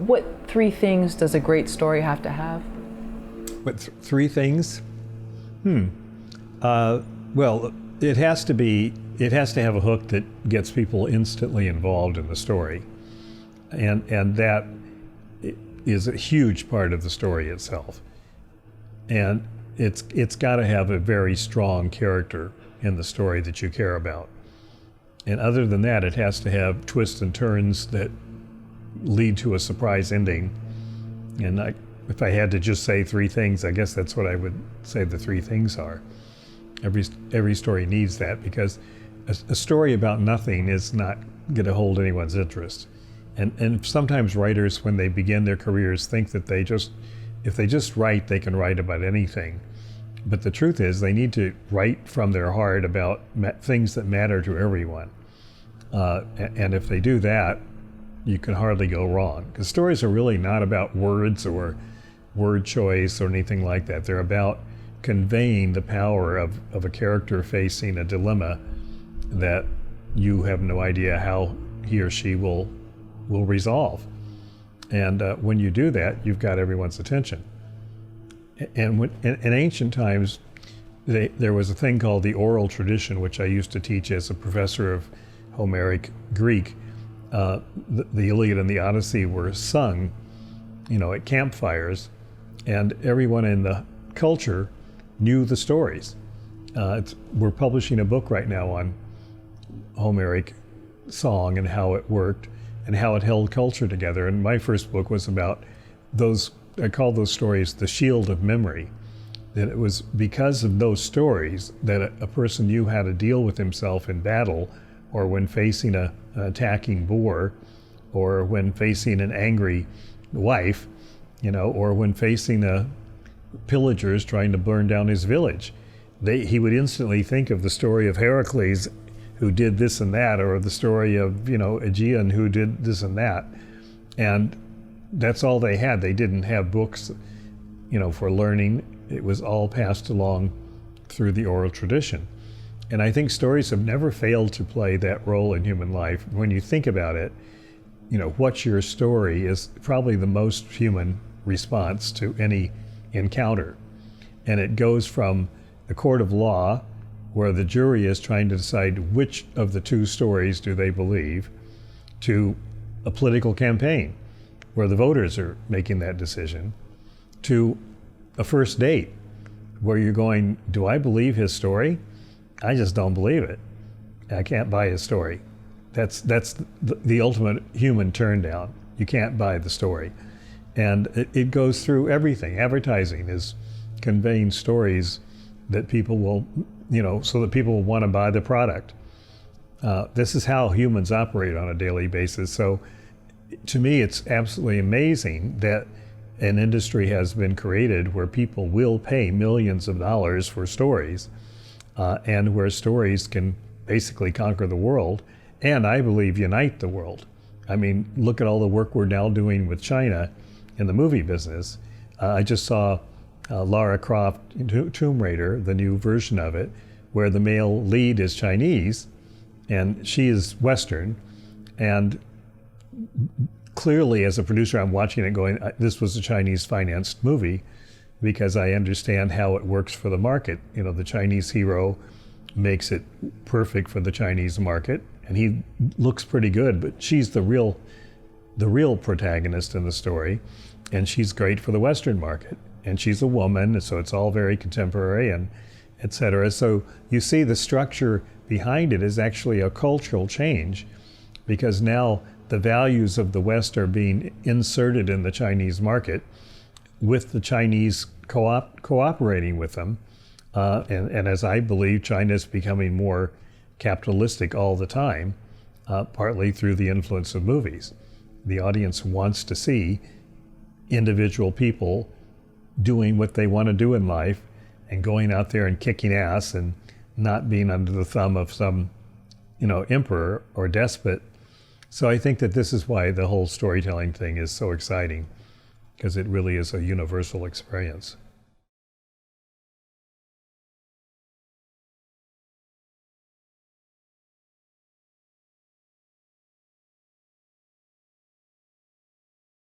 What three things does a great story have to have? What, three things? Well, it has to have a hook that gets people instantly involved in the story. And that is a huge part of the story itself. And it's got to have a very strong character in the story that you care about. And other than that, it has to have twists and turns that lead to a surprise ending. And if I had to just say three things, I guess that's what I would say the three things are. Every story needs that, because a story about nothing is not going to hold anyone's interest. And sometimes writers, when they begin their careers, think that if they just write, they can write about anything. But the truth is, they need to write from their heart about things that matter to everyone. And if they do that, you can hardly go wrong. Because stories are really not about words or word choice or anything like that. They're about conveying the power of a character facing a dilemma that you have no idea how he or she will resolve. And when you do that, you've got everyone's attention. And in ancient times, there was a thing called the oral tradition, which I used to teach as a professor of Homeric Greek. The Iliad and the Odyssey were sung, at campfires, and everyone in the culture knew the stories. We're publishing a book right now on Homeric song and how it worked and how it held culture together. And my first book was about those, I call those stories the shield of memory. That it was because of those stories that a person knew how to deal with himself in battle, or when facing an attacking boar, or when facing an angry wife, or when facing pillagers trying to burn down his village. He would instantly think of the story of Heracles, who did this and that, or the story of, Aegean, who did this and that. And that's all they had. They didn't have books, for learning. It was all passed along through the oral tradition. And I think stories have never failed to play that role in human life. When you think about it, what's your story is probably the most human response to any encounter. And it goes from the court of law, where the jury is trying to decide which of the two stories do they believe, to a political campaign, where the voters are making that decision, to a first date, where you're going, do I believe his story? I just don't believe it. I can't buy his story. That's the ultimate human turn-down. You can't buy the story. And it goes through everything. Advertising is conveying stories that people will, so that people will want to buy the product. This is how humans operate on a daily basis. So to me, it's absolutely amazing that an industry has been created where people will pay millions of dollars for stories, and where stories can basically conquer the world, and I believe unite the world. I mean, look at all the work we're now doing with China in the movie business. I just saw Lara Croft, Tomb Raider, the new version of it, where the male lead is Chinese and she is Western. And clearly, as a producer, I'm watching it going, this was a Chinese financed movie, because I understand how it works for the market. The Chinese hero makes it perfect for the Chinese market, and he looks pretty good, but she's the real protagonist in the story, and she's great for the Western market. And she's a woman, so it's all very contemporary, and et cetera. So you see the structure behind it is actually a cultural change, because now the values of the West are being inserted in the Chinese market, with the Chinese cooperating with them. And as I believe, China is becoming more capitalistic all the time, partly through the influence of movies. The audience wants to see individual people doing what they want to do in life and going out there and kicking ass and not being under the thumb of some, emperor or despot. So I think that this is why the whole storytelling thing is so exciting, because it really is a universal experience.